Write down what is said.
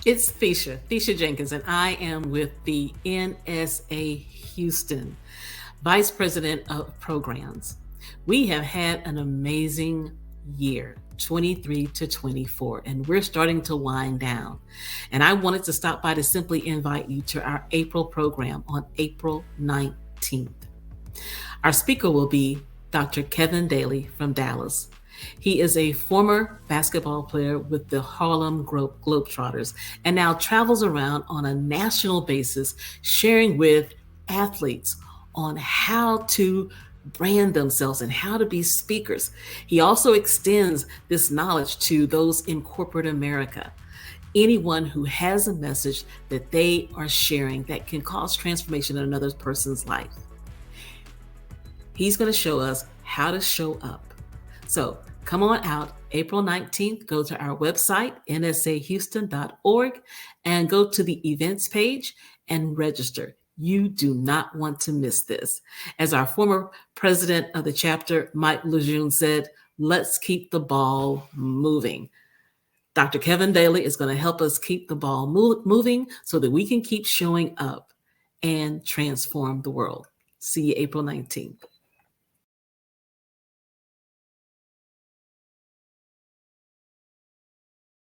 It's Thecia Jenkins, and I am with the NSA Houston, Vice President of Programs. We have had an amazing year, 23 to 24, and we're starting to wind down. And I wanted to stop by to simply invite you to our April program on April 19th. Our speaker will be Dr. Kevin Daley from Dallas. He is a former basketball player with the Harlem Globetrotters and now travels around on a national basis, sharing with athletes on how to brand themselves and how to be speakers. He also extends this knowledge to those in corporate America. Anyone who has a message that they are sharing that can cause transformation in another person's life. He's going to show us how to show up. So come on out April 19th. Go to our website, nsahouston.org, and go to the events page and register. You do not want to miss this. As our former president of the chapter, Mike Lejeune, said, let's keep the ball moving. Dr. Kevin Daley is going to help us keep the ball moving so that we can keep showing up and transform the world. See you April 19th.